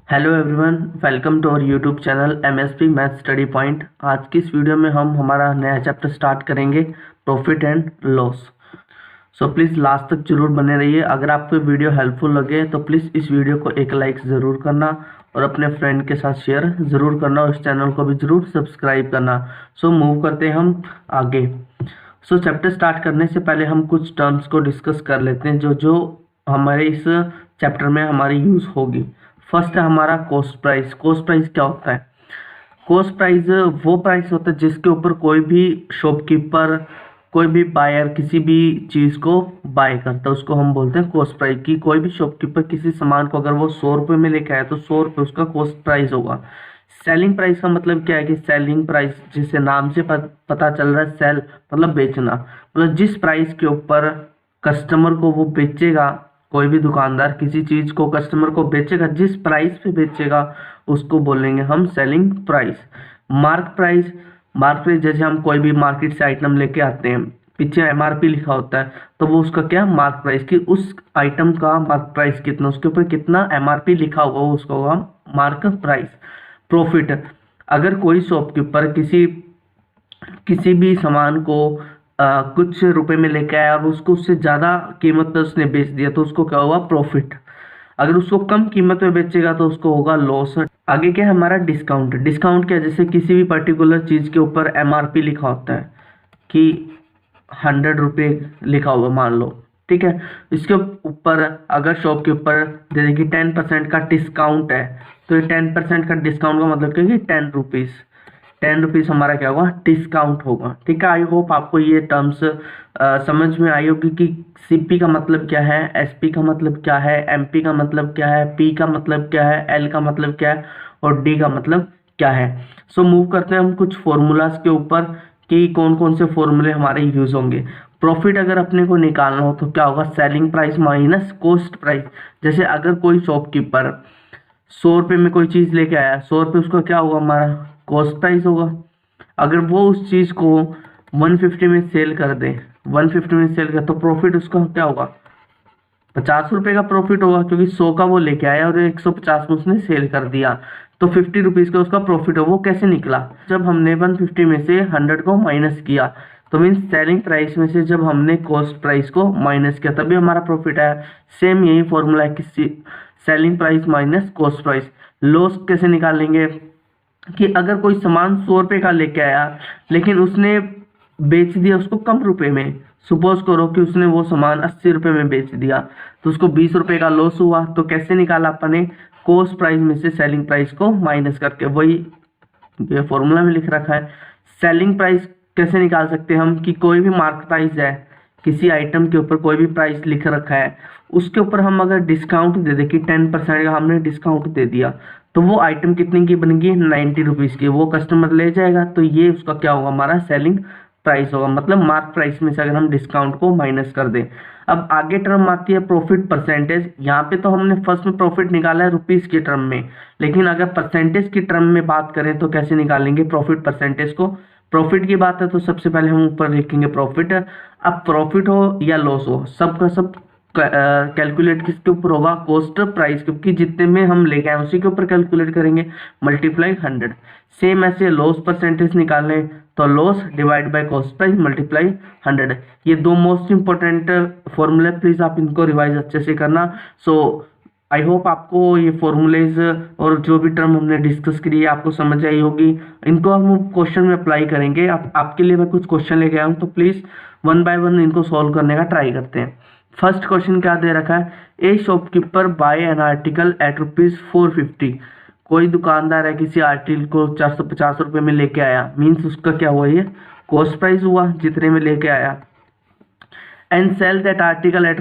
Hello everyone, welcome to our YouTube channel MSP math study point. आज की इस video में हम हमारा नया चैप्टर स्टार्ट करेंगे, profit and loss. So please last तक जरूर बने रहिए। अगर आपको वीडियो हेल्पफुल लगे तो प्लीज़ इस वीडियो को एक लाइक ज़रूर करना और अपने फ्रेंड के साथ शेयर ज़रूर करना और इस चैनल को भी ज़रूर सब्सक्राइब करना। सो मूव करते हैं हम आगे। सो चैप्टर स्टार्ट करने से पहले हम कुछ टर्म्स को डिस्कस कर लेते हैं जो जो हमारे इस चैप्टर में हमारी यूज़ होगी। फर्स्ट है हमारा कॉस्ट प्राइस। कॉस्ट प्राइस क्या होता है? कॉस्ट प्राइस वो प्राइस होता है जिसके ऊपर कोई भी शॉपकीपर, कोई भी बायर किसी भी चीज़ को बाय करता है, उसको हम बोलते हैं कॉस्ट प्राइस। की कोई भी शॉपकीपर किसी सामान को अगर वो 100 रुपये में लेके आया तो 100 रुपये उसका कॉस्ट प्राइस होगा। सेलिंग प्राइस का मतलब क्या है कि सेलिंग प्राइस, जिसे नाम से पता चल रहा है, सेल मतलब बेचना, मतलब जिस प्राइस के ऊपर कस्टमर को वो बेचेगा, कोई भी दुकानदार किसी चीज को कस्टमर को बेचेगा, जिस प्राइस पे बेचेगा उसको बोलेंगे हम selling price. Mark price, mark price जैसे हम कोई भी मार्केट से आइटम लेके आते हैं, पीछे एमआरपी लिखा होता है, तो वो उसका क्या मार्क प्राइस, की उस आइटम का मार्क प्राइस कितना, उसके ऊपर कितना एमआरपी लिखा होगा वो उसका होगा मार्क प्राइस। प्रॉफिट, अगर कोई शॉपकीपर किसी किसी भी सामान को कुछ रुपए में लेके आया और उसको उससे ज़्यादा कीमत पे उसने बेच दिया तो उसको क्या होगा? प्रॉफिट। अगर उसको कम कीमत में बेचेगा तो उसको होगा लॉस। आगे क्या है हमारा? डिस्काउंट। डिस्काउंट क्या, जैसे किसी भी पर्टिकुलर चीज़ के ऊपर एमआरपी लिखा होता है कि 100 रुपये लिखा हुआ मान लो, ठीक है। इसके ऊपर अगर शॉप के ऊपर जैसे कि 10% का डिस्काउंट है, तो ये 10% का डिस्काउंट का मतलब क्या है कि 10 रुपीज़, 10 रुपीज़ हमारा क्या होगा? डिस्काउंट होगा, ठीक है। आई होप आपको ये टर्म्स समझ में आई होगी कि सीपी का मतलब क्या है, एसपी का मतलब क्या है, एमपी का मतलब क्या है, पी का मतलब क्या है, एल का मतलब क्या है और डी का मतलब क्या है। सो मूव करते हैं हम कुछ फॉर्मूलाज के ऊपर कि कौन कौन से फॉर्मूले हमारे यूज होंगे। प्रॉफिट अगर अपने को निकालना हो तो क्या होगा? Selling price minus cost price. जैसे अगर कोई शॉपकीपर 100 रुपये में कोई चीज़ लेके आया, 100 रुपये उसका क्या होगा? हमारा कॉस्ट प्राइस होगा। अगर वो उस चीज़ को 150 में सेल कर दे, 150 में सेल कर, तो प्रॉफिट उसका क्या होगा? 50 रुपये का प्रॉफिट होगा, क्योंकि 100 का वो लेके आया और 150 में उसने सेल कर दिया, तो 50 रुपीज़ का उसका प्रॉफिट हो। वो कैसे निकला? जब हमने 150 में से 100 को माइनस किया, तो मीन्स सेलिंग प्राइस में से जब हमने कॉस्ट प्राइस को माइनस किया तभी हमारा प्रॉफिट आया। सेम यही फॉर्मूला है कि selling price minus cost price. Loss कैसे निकालेंगे? कि अगर कोई सामान 100 रुपये का लेके आया लेकिन उसने बेच दिया उसको कम रुपए में, सपोज करो कि उसने वो सामान 80 रुपये में बेच दिया, तो उसको 20 रुपये का लॉस हुआ। तो कैसे निकाला अपने? कॉस्ट प्राइस में से सेलिंग प्राइस को माइनस करके, वही ये फॉर्मूला में लिख रखा है। सेलिंग प्राइस कैसे निकाल सकते हैं हम? कि कोई भी मार्केट प्राइस है, किसी आइटम के ऊपर कोई भी प्राइस लिख रखा है, उसके ऊपर हम अगर डिस्काउंट दे दें कि 10% का हमने डिस्काउंट दे दिया, तो वो आइटम कितने की बनेगी? 90 रुपीज़ की। वो कस्टमर ले जाएगा, तो ये उसका क्या होगा? हमारा सेलिंग प्राइस होगा। मतलब मार्क प्राइस में से अगर हम डिस्काउंट को माइनस कर दें। अब आगे टर्म आती है प्रॉफिट परसेंटेज। यहाँ पे तो हमने फर्स्ट में प्रॉफिट निकाला है रुपीज़ की टर्म में, लेकिन अगर परसेंटेज की टर्म में बात करें तो कैसे निकालेंगे प्रॉफिट परसेंटेज को? प्रॉफिट की बात है तो सबसे पहले हम ऊपर लिखेंगे प्रॉफिट। अब प्रॉफिट हो या लॉस हो, सबका सब कैलकुलेट किसके ऊपर होगा? कॉस्ट प्राइस, क्योंकि जितने में हम लेके आए उसी के ऊपर कैलकुलेट करेंगे, मल्टीप्लाई 100। सेम ऐसे लॉस परसेंटेज निकालने, तो loss divide by cost price multiply 100। ये दो मोस्ट इंपॉर्टेंट फॉर्मूले, प्लीज आप इनको रिवाइज अच्छे से करना। सो आई होप आपको ये फॉर्मूलेज और जो भी टर्म हमने डिस्कस करी है आपको समझ आई होगी। इनको हम क्वेश्चन में अप्लाई करेंगे। आपके लिए मैं कुछ क्वेश्चन लेके आया हूँ, तो प्लीज वन बाय वन इनको सॉल्व करने का ट्राई करते हैं। फर्स्ट क्वेश्चन क्या दे रखा है? A shopkeeper buy an article at ₹450। कोई दुकानदार है किसी आर्टिकल को 450 रुपये में लेके आया, मीन्स उसका क्या हुआ? ये कॉस्ट प्राइस हुआ जितने में लेके आया। And sell that article at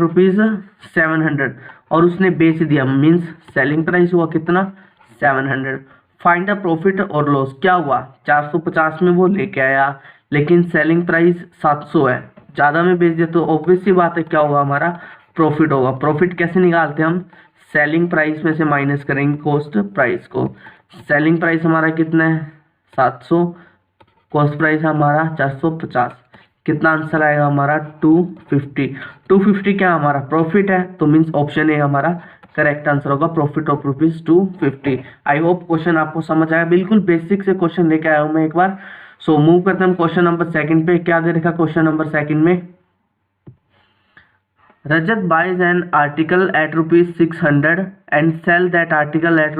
₹700, और उसने बेच दिया, मीन्स सेलिंग प्राइस हुआ कितना? 700। फाइंड द प्रॉफिट और लॉस। क्या हुआ? 450 में वो लेके आया लेकिन सेलिंग प्राइस 700 है, ज़्यादा में बेच दिया, तो ऑब्वियस सी बात है क्या होगा? हमारा प्रॉफिट होगा। प्रॉफिट कैसे निकालते हैं हम? सेलिंग प्राइस में से माइनस करेंगे कॉस्ट प्राइस को। सेलिंग प्राइस हमारा कितना है? 700, कॉस्ट प्राइस हमारा 450। कितना आंसर आएगा हमारा? 250। 250 क्या हमारा प्रॉफिट है, तो मीन्स ऑप्शन ए हमारा करेक्ट आंसर होगा profit of ₹250। I hope question आपको समझ आया, बिल्कुल बेसिक से क्वेश्चन लेके आया हूं मैं एक बार। सो मूव करते हैं क्वेश्चन नंबर सेकंड पे। क्या दे रखा क्वेश्चन नंबर सेकंड में, Rajat buys an article at ₹600 and sell that article at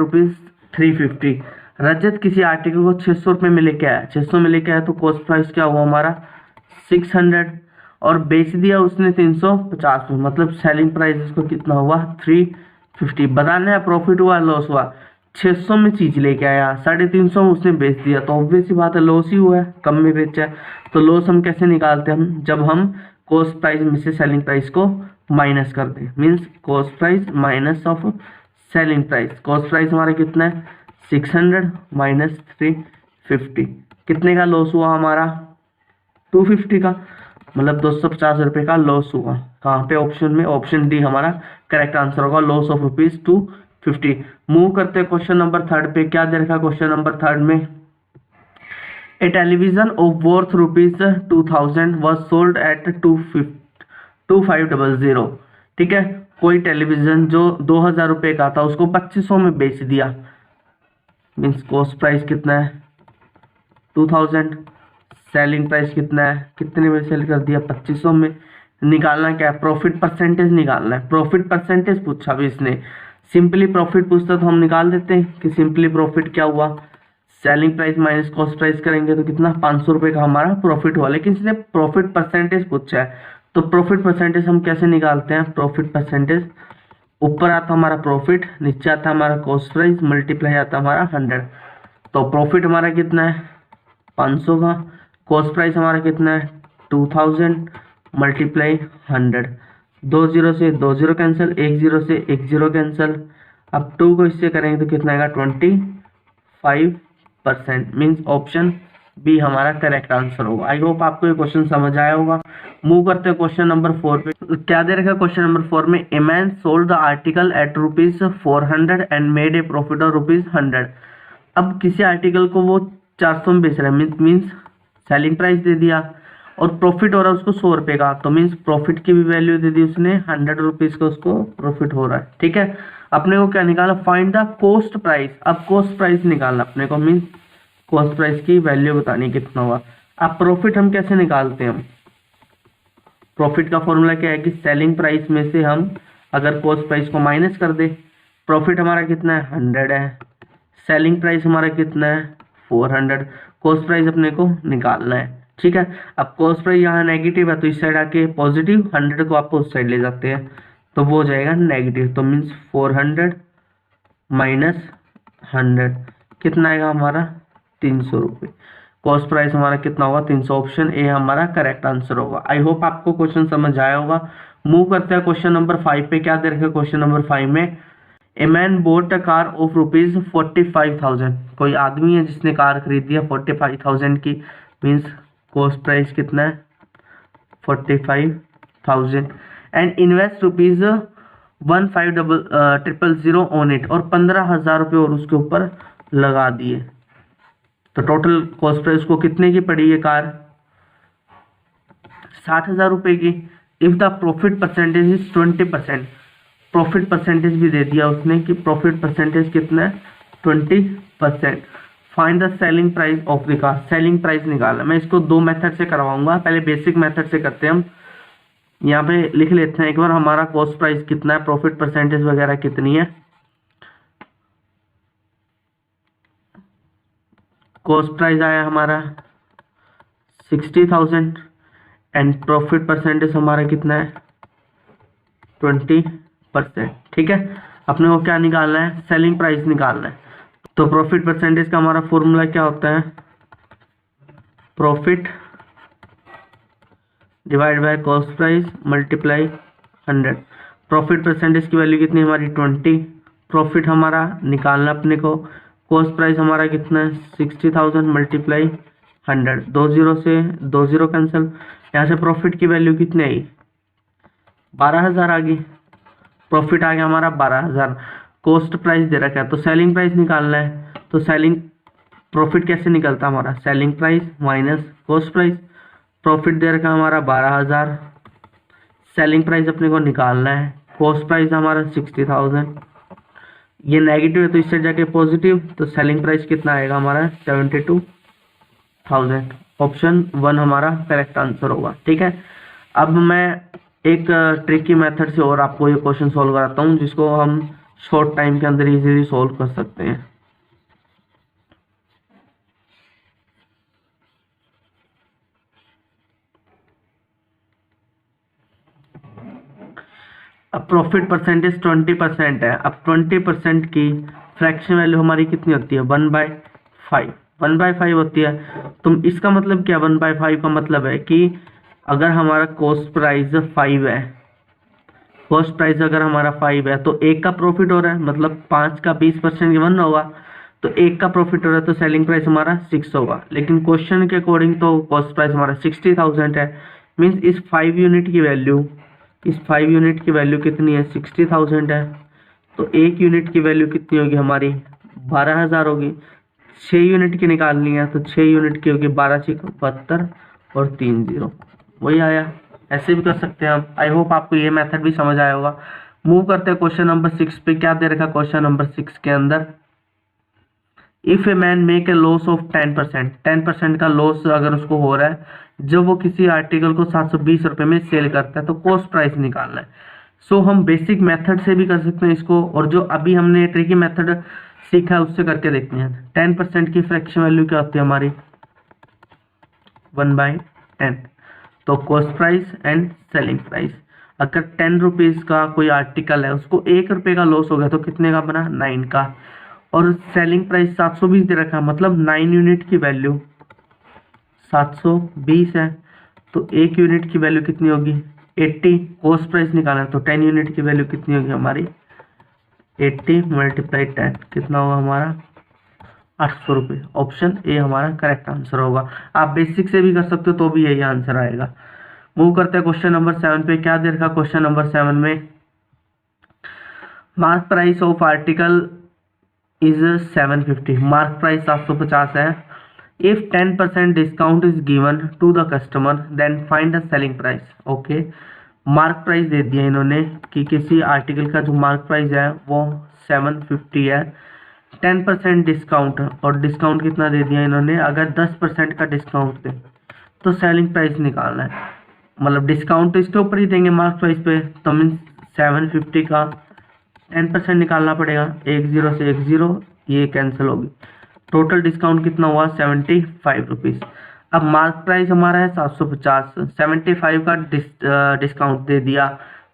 ₹350। रजत किसी आर्टिकल को 600 रुपये में लेके आया, 600 में लेके आया तो कॉस्ट प्राइस क्या हुआ हमारा 600 और बेच दिया उसने 350 में, मतलब सेलिंग प्राइस इसको कितना हुआ 350। बताना है प्रॉफिट हुआ लॉस हुआ। 600 में चीज लेके आया, 350 में उसने बेच दिया, तो ऑब्वियस ही बात है लॉस ही हुआ है, कम में बेचा है। तो लॉस हम कैसे निकालते हैं, हम जब हम कॉस्ट प्राइस में से सेलिंग प्राइस को माइनस कर दे, means cost price minus of selling price. Cost price हमारा कितना है 600 माइनस 350, कितने का लॉस हुआ हमारा 250 का, मतलब 250 रुपये का लॉस हुआ। कहाँ पे, ऑप्शन में, ऑप्शन डी हमारा करेक्ट आंसर होगा, लॉस ऑफ ₹250। मूव करते हैं क्वेश्चन नंबर थर्ड पे। क्या दे रखा क्वेश्चन नंबर थर्ड में, ए television of worth ₹2000 was sold at 2500। ठीक है, कोई टेलीविजन जो 2000 रुपये का था उसको 2500 में बेच दिया, मीन्स कॉस्ट प्राइस कितना है 2000, सेलिंग प्राइस कितना है, कितने में सेल कर दिया 2500 में। निकालना क्या है, प्रॉफिट परसेंटेज निकालना है। प्रॉफिट परसेंटेज पूछा भी इसने, सिंपली प्रॉफिट पूछता तो हम निकाल देते हैं कि सिंपली प्रॉफिट क्या हुआ, selling price minus cost price करेंगे तो कितना 500 रुपये का हमारा प्रॉफिट हुआ। लेकिन इसने प्रॉफिट परसेंटेज पूछा है, तो प्रॉफिट परसेंटेज हम कैसे निकालते हैं, प्रॉफिट परसेंटेज ऊपर आता हमारा प्रॉफिट, नीचे आता हमारा कॉस्ट प्राइस, मल्टीप्लाई आता हमारा 100। तो प्रॉफिट हमारा कितना है 500 का, कॉस्ट प्राइस हमारा कितना है 2000 मल्टीप्लाई 100। 2 0 से 2 0 कैंसिल, 1 0 से 1 0 कैंसिल। अब 2 को इससे करेंगे तो कितना आएगा 25%, मीन्स ऑप्शन बी हमारा करेक्ट आंसर होगा। आई होप आपको ये क्वेश्चन समझ आया होगा। मूव करते हैं क्वेश्चन नंबर 4 पे। क्या दे रखा क्वेश्चन नंबर 4 में, a man sold the article at ₹400 and made a profit of ₹100। अब किसी आर्टिकल को वो 400 में बेच रहा है, मीन्स सेलिंग प्राइस दे दिया और प्रॉफिट हो रहा है उसको 100 रुपये का, तो मीन्स प्रॉफिट की भी वैल्यू दे दी उसने, 100 रुपीज़ का उसको प्रॉफिट हो रहा है। ठीक है, अपने को क्या निकाला, फाइंड द कॉस्ट प्राइस। अब कॉस्ट प्राइस निकालना अपने को, मीन्स कॉस्ट प्राइस की वैल्यू बतानी कितना हुआ। अब प्रॉफिट हम कैसे निकालते हैं, प्रॉफिट का फॉर्मूला क्या है कि सेलिंग प्राइस में से हम अगर कॉस्ट प्राइस को माइनस कर दे, प्रॉफिट हमारा कितना है 100 है, सेलिंग प्राइस हमारा कितना है 400, कॉस्ट प्राइस अपने को निकालना है। ठीक है, अब कॉस्ट प्राइस यहाँ नेगेटिव है तो इस साइड आके पॉजिटिव, 100 को आप उस साइड ले जाते हैं तो वो हो जाएगा नेगेटिव, तो मीन्स 400 माइनस 100 कितना आएगा हमारा 300 रुपये। कॉस्ट प्राइस हमारा कितना होगा 300, ऑप्शन ए हमारा करेक्ट आंसर होगा। आई होप आपको क्वेश्चन समझ आया होगा। मूव करते हैं क्वेश्चन नंबर 5 पे। क्या दे रखा है क्वेश्चन नंबर 5 में, a man boat a car of ₹45,000। कोई आदमी है जिसने कार खरीद दिया 45,000 की, मीन्स कॉस्ट प्राइस कितना है 45,000 एंड इन्वेस्ट ₹15,000 ऑन इट, और 15,000 रुपये और उसके ऊपर लगा दिए, तो टोटल कॉस्ट प्राइस को कितने की पड़ी ये कार 60,000 रुपये की। If the profit percentage is 20%, profit percentage भी दे दिया उसने कि प्रॉफिट परसेंटेज कितना है 20%। Find the selling price of the car, selling price निकालना। मैं इसको दो मेथड से करवाऊंगा, पहले बेसिक मेथड से करते हैं हम। यहाँ पे लिख लेते हैं एक बार हमारा कॉस्ट प्राइस कितना है, प्रॉफिट परसेंटेज वगैरह कितनी है। कॉस्ट प्राइस आया हमारा 60,000 एंड प्रॉफिट परसेंटेज हमारा कितना है 20%। ठीक है, अपने को क्या निकालना है, सेलिंग प्राइस निकालना है। तो प्रॉफिट परसेंटेज का हमारा फॉर्मूला क्या होता है, profit divide by cost price multiply 100। Profit percentage की वैल्यू कितनी हमारी 20, प्रॉफिट हमारा निकालना अपने को, कॉस्ट प्राइस हमारा कितना है 60,000 मल्टीप्लाई 100। 2 0 से 2 0 कैंसिल, यहाँ से प्रॉफिट की वैल्यू कितनी आई 12,000 आ गई, प्रॉफिट आ गया हमारा 12,000। कॉस्ट प्राइस दे रखा है तो सेलिंग प्राइस निकालना है, तो सेलिंग प्रॉफिट कैसे निकलता है हमारा, selling price minus cost price. Profit दे रखा है हमारा 12,000, सेलिंग प्राइस अपने को निकालना है कॉस्ट प्राइस हमारा 60,000, ये नेगेटिव है तो इससे जाके पॉजिटिव, तो सेलिंग प्राइस कितना आएगा हमारा 72,000। ऑप्शन 1 हमारा करेक्ट आंसर होगा। ठीक है, अब मैं एक ट्रिकी मेथड से और आपको ये क्वेश्चन सॉल्व कराता हूँ जिसको हम शॉर्ट टाइम के अंदर इजीली सॉल्व कर सकते हैं। अब प्रॉफिट परसेंटेज 20% है। अब 20% की फ्रैक्शन वैल्यू हमारी कितनी होती है 1/5, 1/5 होती है। तो इसका मतलब क्या, 1/5 का मतलब है कि अगर हमारा कॉस्ट प्राइस 5 है, कॉस्ट प्राइस अगर हमारा 5 है तो एक का प्रॉफिट हो रहा है, मतलब 5 का 20% 1 होगा, तो एक का प्रॉफिट हो रहा है तो सेलिंग प्राइस हमारा 6 होगा। लेकिन क्वेश्चन के अकॉर्डिंग तो कॉस्ट प्राइस हमारा 60,000 है। मीन्स इस 5 यूनिट की वैल्यू, इस 5 यूनिट की वैल्यू कितनी है 60,000 है, तो एक यूनिट की वैल्यू कितनी होगी हमारी 12,000 होगी। 6 यूनिट की निकालनी है तो 6 यूनिट की होगी 12×6 और 3 0, वही आया। ऐसे भी कर सकते हैं हम। आई होप आपको ये मेथड भी समझ आया होगा। मूव करते हैं क्वेश्चन नंबर 6 पे। क्या दे रखा क्वेश्चन नंबर 6 के अंदर, if a man make a loss of 10%, 10% का लॉस अगर उसको हो रहा है जब वो किसी आर्टिकल को 720 रुपये में सेल करता है, तो कॉस्ट प्राइस निकालना है। सो हम बेसिक मेथड से भी कर सकते हैं इसको, और जो अभी हमने ट्रिकी मेथड सीखा है उससे करके देखते हैं। 10% की फ्रैक्शन वैल्यू क्या होती है हमारी 1/10, तो cost price and selling price. अगर 10 रुपीज़ का कोई आर्टिकल है उसको 1 रुपये का लॉस हो गया तो कितने का बना 9 का, और सेलिंग प्राइस 720 दे रखा है, मतलब 9 यूनिट की वैल्यू 720 है, तो एक यूनिट की वैल्यू कितनी होगी 80। कॉस्ट प्राइस निकालना है तो 10 यूनिट की वैल्यू कितनी होगी हमारी 80 × 10 कितना होगा हमारा 800 रुपये। ऑप्शन ए हमारा करेक्ट आंसर होगा। आप बेसिक से भी कर सकते हो तो भी यही आंसर आएगा। मूव करते हैं क्वेश्चन नंबर 7 पे। क्या दे रखा क्वेश्चन नंबर 7 में, mark price of article is 750, mark price 750 है। If 10% discount is given to the customer then find the selling price. Okay, mark price दे दिया इन्होंने कि किसी आर्टिकल का जो मार्क प्राइस है वो 750 है, 10% डिस्काउंट, और डिस्काउंट कितना दे दिया इन्होंने, अगर 10% का डिस्काउंट दे तो सेलिंग प्राइस निकालना है। मतलब डिस्काउंट तो इसके ऊपर ही देंगे मार्क प्राइस पे, तो मीन्स 750 का 10% निकालना पड़ेगा। 1 0 से 1 0, ये कैंसिल होगी। टोटल डिस्काउंट कितना हुआ 75 रुपीज़। अब मार्क प्राइस हमारा है 750, 75 का डिस्काउंट दे दिया,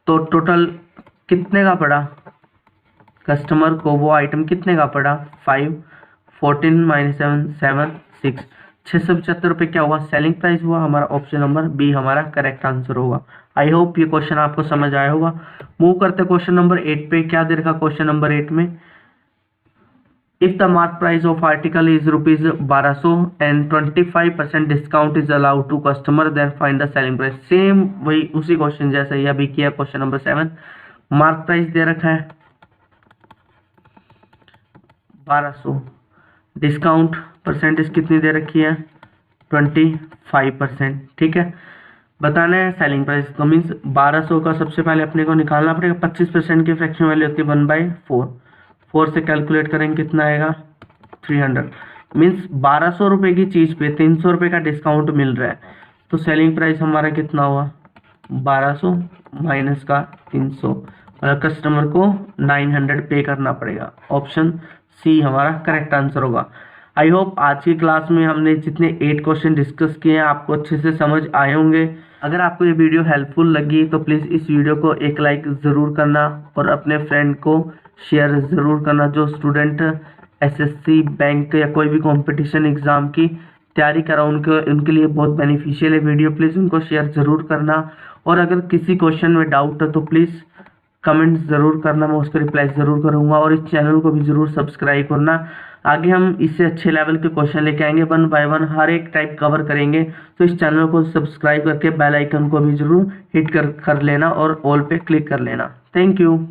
तो टोटल कितने का पड़ा कस्टमर को, वो आइटम कितने का पड़ा 5, 14 - 7 7 6, 675 रुपये क्या हुआ सेलिंग प्राइस हुआ हमारा। ऑप्शन नंबर बी हमारा करेक्ट आंसर होगा। आई होप ये क्वेश्चन आपको समझ आया होगा। मूव करते क्वेश्चन नंबर 8 पे। क्या दे रखा क्वेश्चन नंबर 8 में, if the mark price of article is ₹1200 and 25% discount is allowed to customer then find the selling price. Same वही उसी क्वेश्चन जैसा ही अभी किया क्वेश्चन नंबर 7। मार्क प्राइस दे रखा है 1200, डिस्काउंट परसेंटेज कितनी दे रखी है 25%। ठीक है, बताना है सेलिंग प्राइस, तो मीन्स 1200 का सबसे पहले अपने को निकालना पड़ेगा। 25% की फ्रैक्शन वैल्यू होती है 1/4, 4 से कैलकुलेट करेंगे कितना आएगा 300। मीन्स 1200 रुपये की चीज़ पे 300 रुपये का डिस्काउंट मिल रहा है, तो सेलिंग प्राइस हमारा कितना हुआ 1200 माइनस का 300, मतलब कस्टमर को 900 पे करना पड़ेगा। ऑप्शन सी हमारा करेक्ट आंसर होगा। आई होप आज की क्लास में हमने जितने 8 क्वेश्चन डिस्कस किए हैं आपको अच्छे से समझ आए होंगे। अगर आपको ये वीडियो हेल्पफुल लगी तो प्लीज़ इस वीडियो को एक लाइक ज़रूर करना और अपने फ्रेंड को शेयर ज़रूर करना जो स्टूडेंट एसएससी, बैंक या कोई भी कंपटीशन एग्ज़ाम की तैयारी करा उनके लिए बहुत बेनिफिशियल है वीडियो। प्लीज़ उनको शेयर ज़रूर करना, और अगर किसी क्वेश्चन में डाउट है तो प्लीज़ कमेंट ज़रूर करना, मैं उसका रिप्लाई ज़रूर करूँगा। और इस चैनल को भी ज़रूर सब्सक्राइब करना। आगे हम इससे अच्छे लेवल के क्वेश्चन लेके आएंगे, 1 बाय 1 हर एक टाइप कवर करेंगे। तो इस चैनल को सब्सक्राइब करके बेल आइकन को भी ज़रूर हिट कर लेना और ऑल पे क्लिक कर लेना। Thank you.